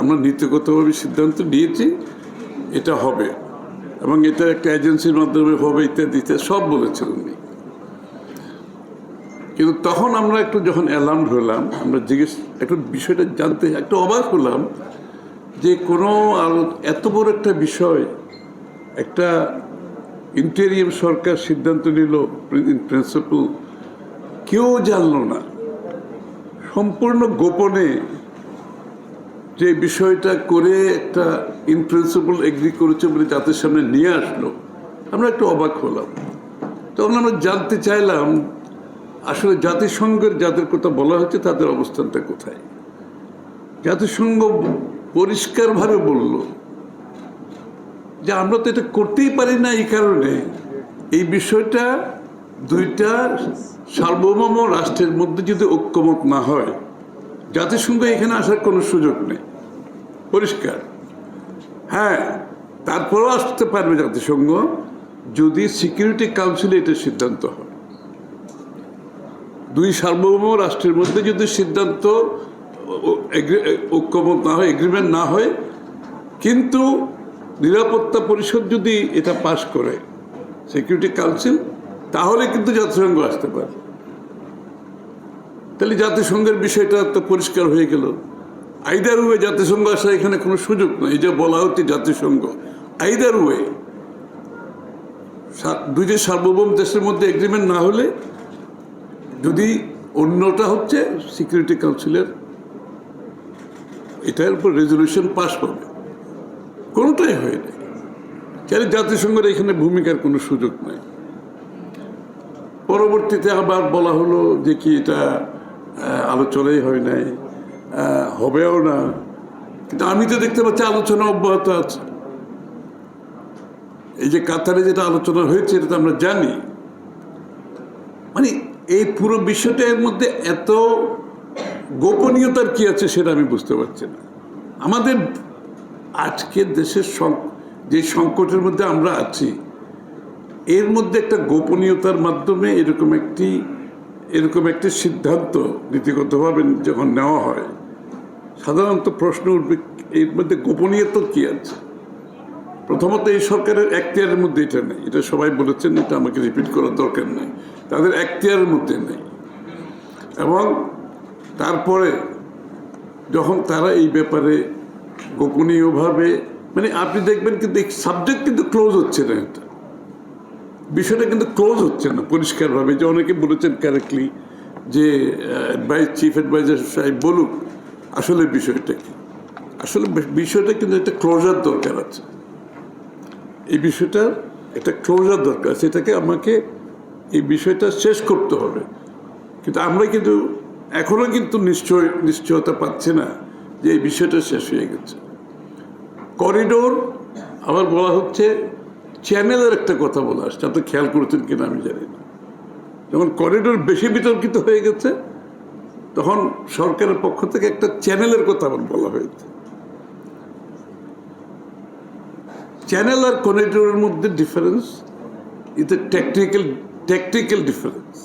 আমরা নীতিগতভাবে সিদ্ধান্ত নিয়েছি এটা হবে এবং এটা একটা এজেন্সির মাধ্যমে হবে ইত্যাদি ইত্যাদি সব বলেছেন উনি। কিন্তু তখন আমরা একটু যখন অ্যালার্ম হলাম, আমরা একটু বিষয়টা জানতে একটু অবাক হলাম যে কোনো এত বড় একটা বিষয় একটা ইন্টেরিয়াম সরকার সিদ্ধান্ত নিল ইন প্রিন্সিপাল, কেউ জানল না, সম্পূর্ণ গোপনে যে বিষয়টা করে একটা ইন প্রিন্সিপাল এগ্রি করেছে বলে জাতির সামনে নিয়ে আসলো, আমরা একটু অবাক হলাম। তখন আমরা জানতে চাইলাম আসলে জাতিসংঘের যাদের কথা বলা হচ্ছে তাদের অবস্থানটা কোথায়। জাতিসংঘ পরিষ্কারভাবে বলল যে আমরা তো এটা করতেই পারি না, এই কারণে এই বিষয়টা দুইটা সার্বভৌম রাষ্ট্রের মধ্যে যদি ঐক্যমত না হয় জাতিসংঘ এখানে আসার কোনো সুযোগ নেই, পরিষ্কার। হ্যাঁ, তারপরেও আসতে পারবে জাতিসংঘ যদি সিকিউরিটি কাউন্সিলে এটা সিদ্ধান্ত হয়। দুই সার্বভৌম রাষ্ট্রের মধ্যে যদি সিদ্ধান্ত ঐক্যমত না হয়, এগ্রিমেন্ট না হয়, কিন্তু নিরাপত্তা পরিষদ যদি এটা পাশ করে সিকিউরিটি কাউন্সিল, তাহলে কিন্তু জাতিসংঘ আসতে পারে। তাহলে জাতিসংঘের বিষয়টা তো পরিষ্কার হয়ে গেল। আইদার ওয়ে জাতিসংঘ আসা এখানে কোনো সুযোগ নেই। এই যে বলা হচ্ছে জাতিসংঘ, আইদার ওয়ে দুই যে সার্বভৌম দেশের মধ্যে এগ্রিমেন্ট না হলে, যদি অন্যটা হচ্ছে সিকিউরিটি কাউন্সিলের এটার উপর রেজলিউশন পাস হবে, কোনোটাই হয় না। তাহলে জাতিসংঘের এখানে ভূমিকার কোনো সুযোগ নাই। পরবর্তীতে আবার বলা হলো যে কি এটা আলোচনাই হয় নাই, হবেও না। কিন্তু আমি তো দেখতে পাচ্ছি আলোচনা অব্যাহত আছে। এই যে কাতারে যেটা আলোচনা হয়েছে এটা তো আমরা জানি। মানে এই পুরো বিষয়টা এর মধ্যে এত গোপনীয়তার কি আছে সেটা আমি বুঝতে পারছি না। আমাদের আজকের দেশের যে সংকটের মধ্যে আমরা আছি, এর মধ্যে একটা গোপনীয়তার মাধ্যমে এরকম একটি সিদ্ধান্ত নীতিগতভাবে যখন নেওয়া হয়, সাধারণত প্রশ্ন উঠবে এর মধ্যে গোপনীয়তা কি আছে। প্রথমত এই সরকারের এখতিয়ারের মধ্যে এটা নেই, এটা সবাই বলেছেন, এটা আমাকে রিপিট করার দরকার নেই। তাদের এখতিয়ারের মধ্যে নেই। এবং তারপরে যখন তারা এই ব্যাপারে গোপনীয়ভাবে, মানে আপনি দেখবেন কিন্তু এই সাবজেক্ট কিন্তু ক্লোজ হচ্ছে না, এটা বিষয়টা কিন্তু ক্লোজ হচ্ছে না পরিষ্কারভাবে। যে অনেকে বলেছেন কারেক্টলি যে চিফ অ্যাডভাইজার সাহেব বলুক আসলে বিষয়টা কি। আসলে বিষয়টা কিন্তু একটা ক্লোজার দরকার আছে, এই বিষয়টার একটা ক্লোজার দরকার আছে। এটাকে আমাকে এই বিষয়টা শেষ করতে হবে। কিন্তু আমরা কিন্তু এখনও কিন্তু নিশ্চয়তা পাচ্ছি না যে এই বিষয়টা শেষ হয়ে গেছে। করিডোর আবার বলা হচ্ছে, চ্যানেলের একটা কথা বলা আসছে, আপনি খেয়াল করেছেন কিনা আমি জানি না। যখন করিডোর বেশি বিতর্কিত হয়ে গেছে তখন সরকারের পক্ষ থেকে একটা চ্যানেলের কথা বলা হয়েছে। চ্যানেল আর করিডোরের মধ্যে ডিফারেন্স, এটা টেকনিক্যাল ডিফারেন্স।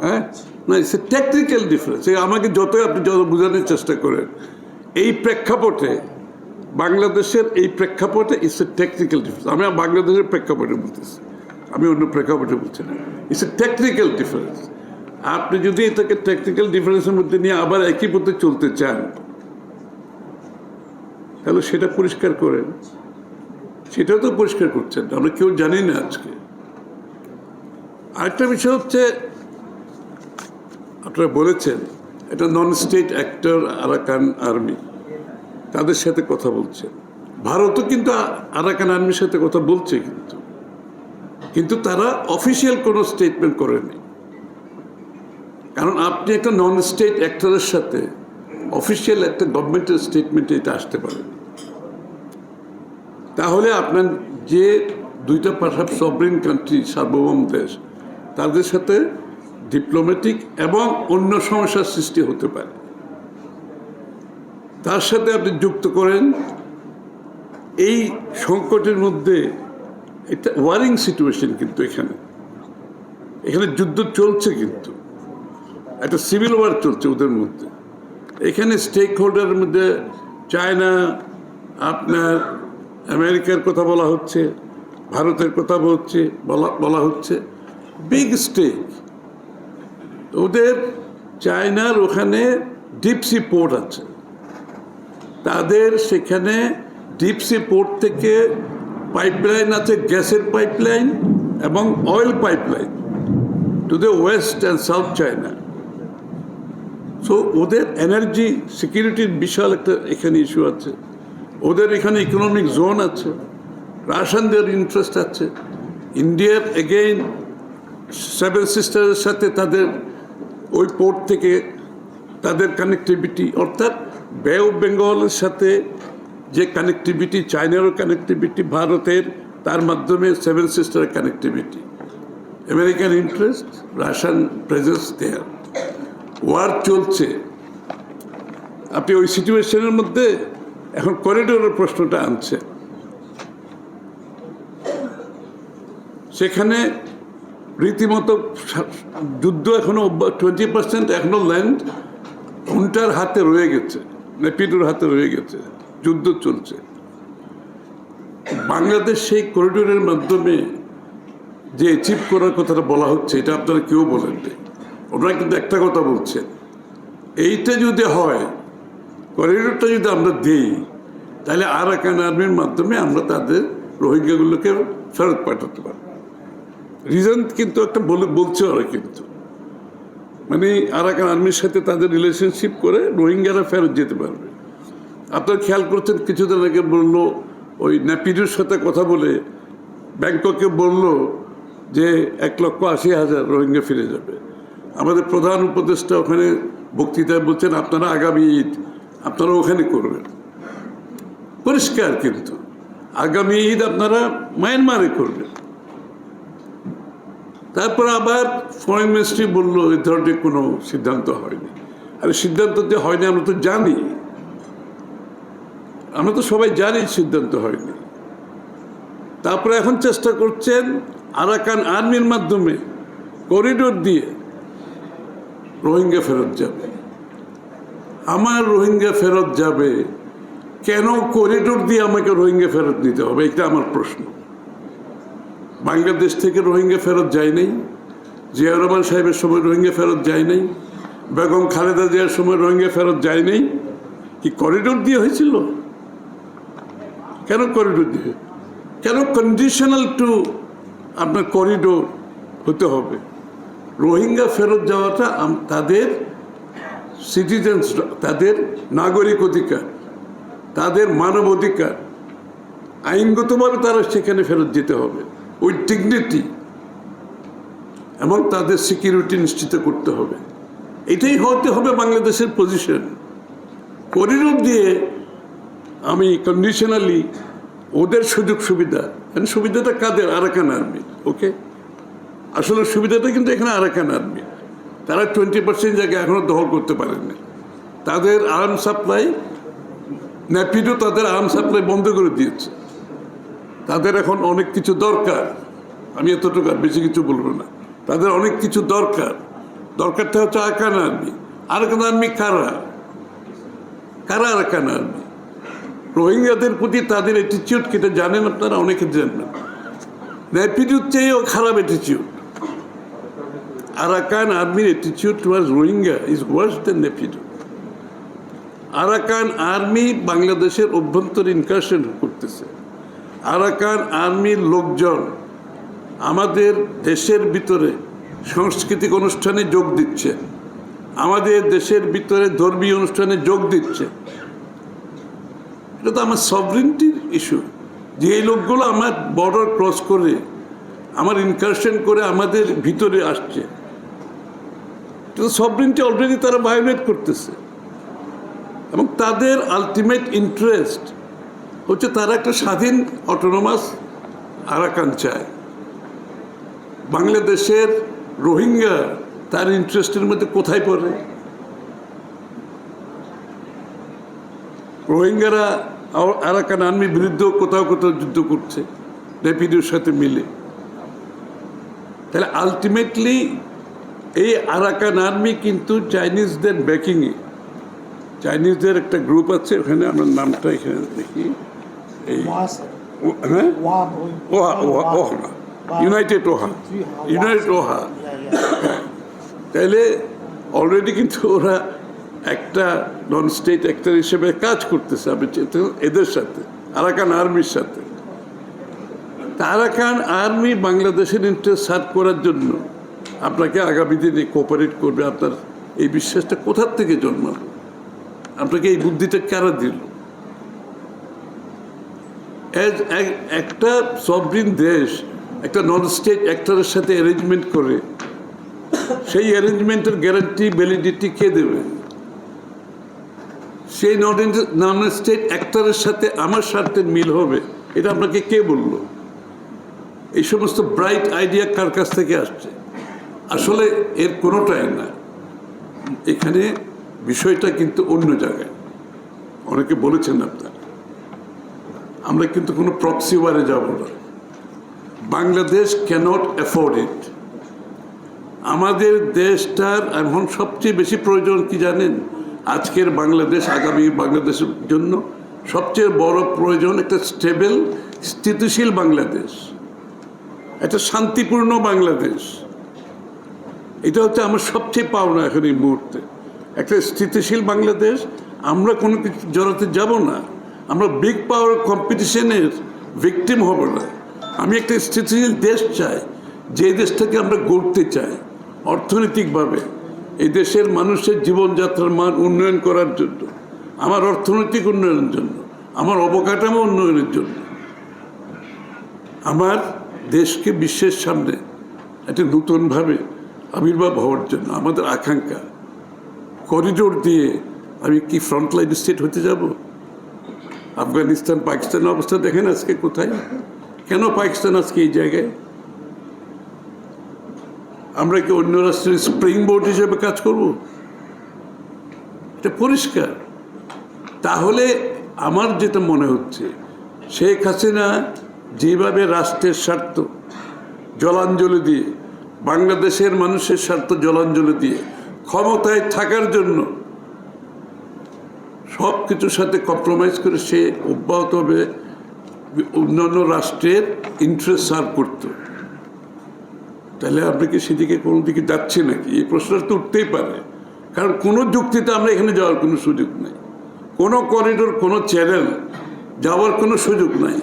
হ্যাঁ, না, ইটস এ টেকনিক্যাল ডিফারেন্স। আমাকে যত বোঝানোর চেষ্টা করেন, এই প্রেক্ষাপটে বাংলাদেশের এই প্রেক্ষাপটে ইটস এ টেকনিক্যাল ডিফারেন্স। আমি বাংলাদেশের প্রেক্ষাপটে বলতেছি, আমি অন্য প্রেক্ষাপটে বলছি না। It's a technical difference. আপনি যদি এটাকে টেকনিক্যাল ডিফারেন্সের মধ্যে নিয়ে আবার একই পথে চলতে চান, তাহলে সেটা পরিষ্কার করেন। সেটাও তো পরিষ্কার করছেন, আমরা কেউ জানি না আজকে। আরেকটা বিষয় হচ্ছে, আপনারা বলেছেন এটা non state actor Arakan army, তাদের সাথে কথা বলছে। ভারতও কিন্তু আরাকান আর্মির সাথে কথা বলছে, কিন্তু তারা অফিসিয়াল কোনো স্টেটমেন্ট করেনি। কারণ আপনি একটা নন স্টেট অ্যাক্টরের সাথে অফিসিয়াল একটা গভর্নমেন্টের স্টেটমেন্টে এটা আসতে পারেন। তাহলে আপনার যে দুইটা পাশাপাশি সভরেন কান্ট্রি, সার্বভৌম দেশ, তাদের সাথে ডিপ্লোম্যাটিক এবং অন্য সমস্যার সৃষ্টি হতে পারে। তার সাথে আপনি যুক্ত করেন এই সংকটের মধ্যে একটা ওয়ারিং সিচুয়েশন, কিন্তু এখানে যুদ্ধ চলছে, কিন্তু একটা সিভিল ওয়ার চলছে ওদের মধ্যে। এখানে স্টেক হোল্ডারের মধ্যে চায়না, আপনার আমেরিকার কথা বলা হচ্ছে, ভারতের কথা বলা হচ্ছে, বিগ স্টেক। ওদের চায়নার ওখানে ডিপসি পোর্ট আছে, তাদের সেখানে ডিপসি পোর্ট থেকে পাইপলাইন আছে, গ্যাসের পাইপলাইন এবং oil pipeline to the West and south China. So ওদের এনার্জি সিকিউরিটির বিশাল একটা এখানে ইস্যু আছে। ওদের এখানে ইকোনমিক জোন আছে, রাশিয়ানদের ইন্টারেস্ট আছে। ইন্ডিয়ার এগেইন সেভেন সিস্টারের সাথে তাদের ওই পোর্ট থেকে তাদের কানেক্টিভিটি, অর্থাৎ বে অফ বেঙ্গলের সাথে যে কানেক্টিভিটি, চায়নারও কানেক্টিভিটি, ভারতের তার মাধ্যমে সেভেন সিস্টারের connectivity, American interest, Russian presence there, war চলছে। আপনি ওই সিচুয়েশনের মধ্যে এখন করিডোরের প্রশ্নটা আনছে। সেখানে রীতিমতো যুদ্ধ এখনো 20% এখনো ল্যান্ড হুন্টার হাতে রয়ে গেছে, নেপিডোর হাতে রয়ে গেছে, যুদ্ধ চলছে। বাংলাদেশ সেই করিডোরের মাধ্যমে যে অ্যাচিভ করার কথাটা বলা হচ্ছে, এটা আপনারা কেউ বলেননি। ওনারা কিন্তু একটা কথা বলছেন, এইটা যদি হয়, করিডোরটা যদি আমরা দিই, তাহলে আরাকান আর্মির মাধ্যমে আমরা তাদের রোহিঙ্গাগুলোকে ফেরত পাঠাতে পারব। রিজন কিন্তু একটা বলছে ওরা, কিন্তু মানে আরাকান আর্মির সাথে তাদের রিলেশনশিপ করে রোহিঙ্গারা ফেরত যেতে পারবে। আপনারা খেয়াল করছেন, কিছুদিন আগে বললো ওই নেপিডোর সাথে কথা বলে ব্যাংককে বলল যে 1,80,000 রোহিঙ্গা ফিরে যাবে। আমাদের প্রধান উপদেষ্টা ওখানে বক্তৃতায় বলছেন, আপনারা আগামী ঈদ আপনারা ওখানে করবেন। পরিষ্কার, কিন্তু আগামী ঈদ আপনারা মায়ানমারে করবেন। তারপর আবার ফরেন মিনিস্ট্রি বললো এই ধরনের কোনো সিদ্ধান্ত হয়নি। আর সিদ্ধান্ত যে হয়নি আমরা তো জানি, আমরা তো সবাই জানি সিদ্ধান্ত হয়নি। তারপরে এখন চেষ্টা করছেন আরাকান আর্মির মাধ্যমে করিডোর দিয়ে রোহিঙ্গা ফেরত যাবে। আমার রোহিঙ্গা ফেরত যাবে কেন? করিডোর দিয়ে আমাকে রোহিঙ্গা ফেরত নিতে হবে, এটা আমার প্রশ্ন। বাংলাদেশ থেকে রোহিঙ্গা ফেরত যায় নাই, জিয়া রহমান সাহেবের সময় রোহিঙ্গা ফেরত যায় নাই, বেগম খালেদা জিয়ার সময় রোহিঙ্গা ফেরত যায় নাই। কি করিডোর দিয়ে হয়েছিল? কেন করিডোর দিয়ে? কেন কন্ডিশনাল টু আপনার করিডোর হতে হবে? রোহিঙ্গা ফেরত যাওয়াটা তাদের সিটিজেন্স, তাদের নাগরিক অধিকার, তাদের মানব অধিকার। আইনগতভাবে তারা সেখানে ফেরত যেতে হবে উইথ ডিগনিটি, এবং তাদের সিকিউরিটি নিশ্চিত করতে হবে। এটাই হতে হবে বাংলাদেশের পজিশন। করিডোর দিয়ে আমি কন্ডিশনালি ওদের সুযোগ সুবিধা, সুবিধাটা কাদের? Arakan army. ওকে, আসলে সুবিধাটা কিন্তু এখানে আরাকান আর্মি। তারা 20% জায়গা এখনো দখল করতে পারেনি। তাদের আর্ম সাপ্লাই, নেপিডো তাদের আর্ম সাপ্লাই বন্ধ করে দিয়েছে। তাদের এখন অনেক কিছু দরকার, আমি এতটুকু আর বেশি কিছু বলবো না। তাদের অনেক কিছু দরকারটা হচ্ছে আরাকান আর্মি। আরাকান আর্মি কারা? আরাকান আর্মি রোহিঙ্গাদের প্রতি তাদের অ্যাটিচিউড কেটে জানেন আপনারা, অনেকে জানেন। নেপিডোর চেয়েও খারাপ অ্যাটিচিউড। আরাকান আর্মির অ্যাটিচিউড towards Rohingya is worse than Naypyidaw. Arakan army বাংলাদেশের অভ্যন্তরে ইনকারশন করতেছে। আরাকান আর্মির লোকজন আমাদের দেশের ভিতরে সাংস্কৃতিক অনুষ্ঠানে যোগ দিচ্ছে, আমাদের দেশের ভিতরে ধর্মীয় অনুষ্ঠানে যোগ দিচ্ছে। এটা তো আমার সভরেন্টির ইস্যু, যে এই লোকগুলো আমার বর্ডার ক্রস করে, আমার ইনকারশন করে আমাদের ভিতরে আসছে। এটা তো সভরেন্টি অলরেডি তারা ভায়োলেট করতেছে। এবং তাদের আলটিমেট ইন্টারেস্ট হচ্ছে তারা একটা স্বাধীন অটোনমাস আরাকান চায়। বাংলাদেশের রোহিঙ্গা তার ইন্টারেস্টের মধ্যে কোথায় পড়ে? রোহিঙ্গারা আরাকান আর্মির বিরুদ্ধেও কোথাও কোথাও যুদ্ধ করছে নেপিডোর সাথে মিলে। তাহলে আলটিমেটলি এই আরাকান আর্মি কিন্তু চাইনিজদের ব্যাকিংয়ে চাইনিজদের একটা গ্রুপ আছে ওখানে, আমার নামটা এখানে দেখি, এই হ্যাঁ ওহা ওহা ওহা না, ইউনাইটেড ওহা, ইউনাইটেড ওহা। তাইলে অলরেডি কিন্তু ওরা একটা নন স্টেট অ্যাক্টর হিসেবে কাজ করতেছে এদের সাথে, আরাকান আর্মির সাথে। আরাকান আর্মি বাংলাদেশের ইন্টারেস্ট সার্ভ করার জন্য আপনাকে আগামী দিনে কোঅপারেট করবে, আপনার এই বিশ্বাসটা কোথার থেকে জন্মালো? আপনাকে এই বুদ্ধিটা কারা দিল? একটা সভরিন দেশ একটা নন স্টেট অ্যাক্টরের সাথে অ্যারেঞ্জমেন্ট করে, সেই অ্যারেঞ্জমেন্টের গ্যারান্টি ভ্যালিডিটি কে দেবে? সেই নন স্টেট অ্যাক্টরের সাথে আমার স্বার্থের মিল হবে, এটা আপনাকে কে বললো? এই সমস্ত ব্রাইট আইডিয়া কার কাছ থেকে আসছে? আসলে এর কোনোটাই না। এখানে বিষয়টা কিন্তু অন্য জায়গায়। অনেকে বলেছেন আপনারা, আমরা কিন্তু কোনো প্রক্সি ওয়ারে যাব না। Bangladesh cannot afford it. আমাদের দেশটার এখন সবচেয়ে বেশি প্রয়োজন কি জানেন? আজকের বাংলাদেশ, আগামী বাংলাদেশের জন্য সবচেয়ে বড় প্রয়োজন একটা স্টেবল, স্থিতিশীল বাংলাদেশ, একটা শান্তিপূর্ণ বাংলাদেশ। এটা হচ্ছে আমার সবচেয়ে পাওনা এখন এই মুহূর্তে, একটা স্থিতিশীল বাংলাদেশ। আমরা কোনো কিছু জড়াতে যাব না, আমরা বিগ পাওয়ার কম্পিটিশনের ভিকটিম হব না। আমি একটা স্থিতিশীল দেশ চাই, যে দেশটাকে আমরা গড়তে চাই অর্থনৈতিকভাবে, এই দেশের মানুষের জীবনযাত্রার মান উন্নয়ন করার জন্য, আমার অর্থনৈতিক উন্নয়নের জন্য, আমার অবকাঠামো উন্নয়নের জন্য, আমার দেশকে বিশ্বের সামনে একটা নতুনভাবে আবির্ভাব হওয়ার জন্য আমাদের আকাঙ্ক্ষা। করিডোর দিয়ে আমি কি ফ্রন্টলাইন স্টেট হতে যাব? আফগানিস্তান পাকিস্তানের অবস্থা দেখেন আজকে কোথায়। কেন পাকিস্তান আজকে এই জায়গায়? আমরা কি অন্য রাষ্ট্রের স্প্রিং বোর্ড হিসেবে কাজ করব? এটা পরিষ্কার। তাহলে আমার যেটা মনে হচ্ছে, শেখ হাসিনা যেভাবে রাষ্ট্রের স্বার্থ জলাঞ্জলি দিয়ে, বাংলাদেশের মানুষের স্বার্থ জলাঞ্জলি দিয়ে ক্ষমতায় থাকার জন্য সব কিছুর সাথে কম্প্রোমাইজ করে সে অব্যাহতভাবে অন্যান্য রাষ্ট্রের ইন্টারেস্ট সার্ভ করত, তাহলে আপনি কি সেদিকে কোনো দিকে যাচ্ছে নাকি? এই প্রশ্নটা তো উঠতেই পারে। কারণ কোনো যুক্তিতে আমরা এখানে যাওয়ার কোনো সুযোগ নেই, কোনো করিডোর, কোনো চ্যানেল যাওয়ার কোনো সুযোগ নাই।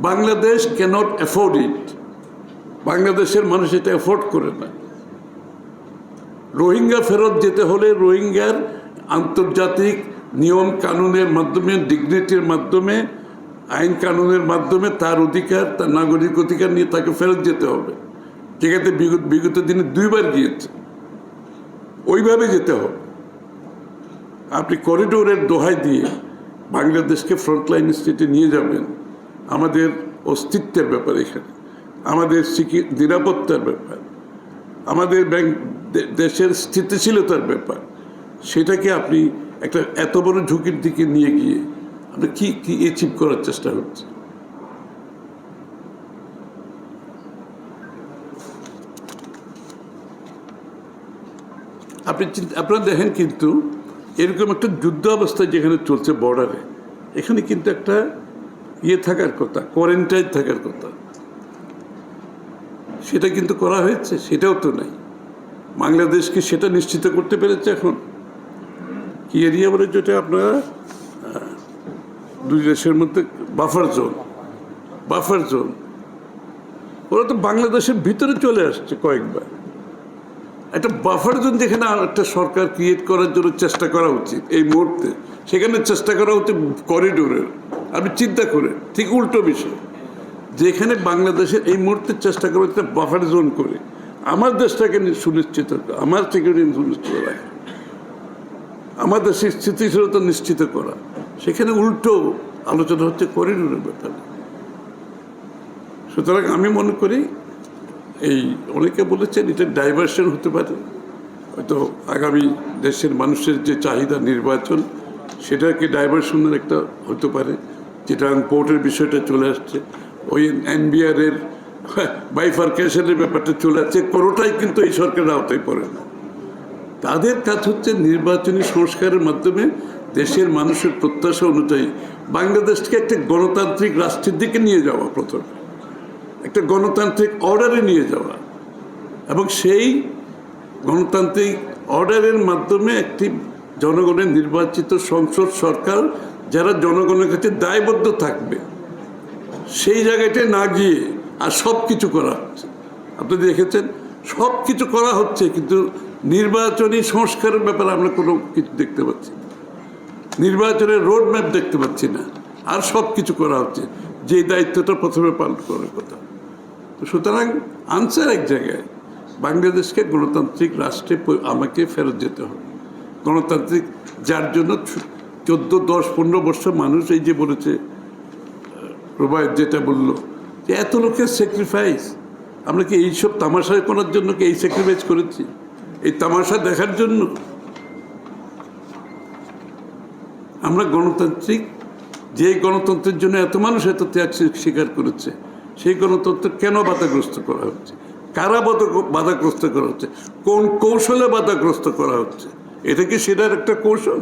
Bangladesh cannot afford it. বাংলাদেশের মানুষ এটা অ্যাফোর্ড করে না। রোহিঙ্গা ফেরত যেতে হলে রোহিঙ্গার আন্তর্জাতিক নিয়ম কানুনের মাধ্যমে, ডিগনিটির মাধ্যমে, আইন কানুনের মাধ্যমে তার অধিকার, তার নাগরিক অধিকার নিয়ে তাকে ফেরত যেতে হবে, যেখানে বিগত দিনে 2 বার গিয়েছে। ওইভাবে যেতে হবে। আপনি করিডোরের দোহাই দিয়ে বাংলাদেশকে ফ্রন্টলাইন স্টেটে নিয়ে যাবেন, আমাদের অস্তিত্বের ব্যাপার, এখানে আমাদের নিরাপত্তার ব্যাপার, আমাদের দেশের স্থিতিশীলতার ব্যাপার, সেটাকে আপনি একটা এত বড় ঝুঁকির দিকে নিয়ে গিয়ে আপনি কি কি অ্যাচিভ করার চেষ্টা হচ্ছে? আপনারা দেখেন কিন্তু এরকম একটা যুদ্ধ অবস্থায় যেখানে চলছে বর্ডারে, এখানে কিন্তু একটা থাকার কথা, কোয়ারেন্টাইন থাকার কথা, সেটা কিন্তু করা হয়েছে, সেটাও তো নাই। বাংলাদেশকে সেটা নিশ্চিত করতে পেরেছে এখন কি এরিয়া বলে, যেটা আপনারা 2 দেশের মধ্যে বাফার জোন, ওরা তো বাংলাদেশের ভিতরে চলে আসছে কয়েকবার। একটা বাফার জোন যেখানে একটা সরকার ক্রিয়েট করার জন্য চেষ্টা করা উচিত এই মুহূর্তে, সেখানে চেষ্টা করা উচিত করিডোরের। আপনি চিন্তা করে ঠিক উল্টো বিষয়, যেখানে বাংলাদেশের এই মুহূর্তে চেষ্টা করা হচ্ছে বাফার জোন করে আমার দেশটাকে সুনিশ্চিত, আমার সিকিউরিটি সুনিশ্চিত রাখা, আমার দেশের স্থিতিশীলতা নিশ্চিত করা, সেখানে উল্টো আলোচনা হচ্ছে করিডোরের ব্যাপারে। সুতরাং আমি মনে করি এই অনেকে বলেছেন এটা ডাইভার্সন হতে পারে, হয়তো আগামী দেশের মানুষের যে চাহিদা নির্বাচন, সেটাকে ডাইভার্সনের একটা হতে পারে, যেটা পোর্টের বিষয়টা চলে আসছে, ওই এনবিআরের বাইফার্কেশনের ব্যাপারটা চলে আসছে, কোনোটাই কিন্তু এই সরকারের আওতায় পড়ে না। তাদের কাজ হচ্ছে নির্বাচনী সংস্কারের মাধ্যমে দেশের মানুষের প্রত্যাশা অনুযায়ী বাংলাদেশকে একটা গণতান্ত্রিক রাষ্ট্রের দিকে নিয়ে যাওয়া, প্রথমে একটা গণতান্ত্রিক অর্ডারে নিয়ে যাওয়া, এবং সেই গণতান্ত্রিক অর্ডারের মাধ্যমে একটি জনগণের নির্বাচিত সংসদ সরকার যারা জনগণের কাছে দায়বদ্ধ থাকবে, সেই জায়গাটায় না গিয়ে আর সব কিছু করা হচ্ছে। আপনি দেখেছেন সব কিছু করা হচ্ছে, কিন্তু নির্বাচনী সংস্কারের ব্যাপারে আমরা কোনো কিছু দেখতে পাচ্ছি না, নির্বাচনের রোড ম্যাপ দেখতে পাচ্ছি না, আর সব কিছু করা হচ্ছে যে দায়িত্বটা প্রথমে পালন করার কথা। তো সুতরাং আনসার এক জায়গায়, বাংলাদেশকে গণতান্ত্রিক রাষ্ট্রে আমাকে ফেরত যেতে হবে। গণতান্ত্রিক, যার জন্য 14, 10, 15 বছর মানুষ এই যে বলেছে, রুবায়েত যেটা বললো, যে এত লোকের স্যাক্রিফাইস, আমরা কি এইসব তামাশা করার জন্য কি এই স্যাক্রিফাইস করেছি? এই তামাশা দেখার জন্য? আমরা গণতান্ত্রিক, যে গণতন্ত্রের জন্য এত মানুষ এত ত্যাগ স্বীকার করেছে, সেই গণতন্ত্র কেন বাধাগ্রস্ত করা হচ্ছে? কারা বাধাগ্রস্ত করা হচ্ছে? কোন কৌশলে বাধাগ্রস্ত করা হচ্ছে? এটা কি সেটার একটা কৌশল?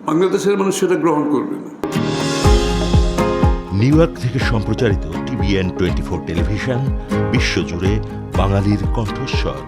বাংলাদেশের মানুষ সেটা গ্রহণ করবে না। নিউ ইয়র্ক থেকে সম্প্রচারিত TVN 24 টেলিভিশন, বিশ্বজুড়ে বাঙালির কণ্ঠস্বর।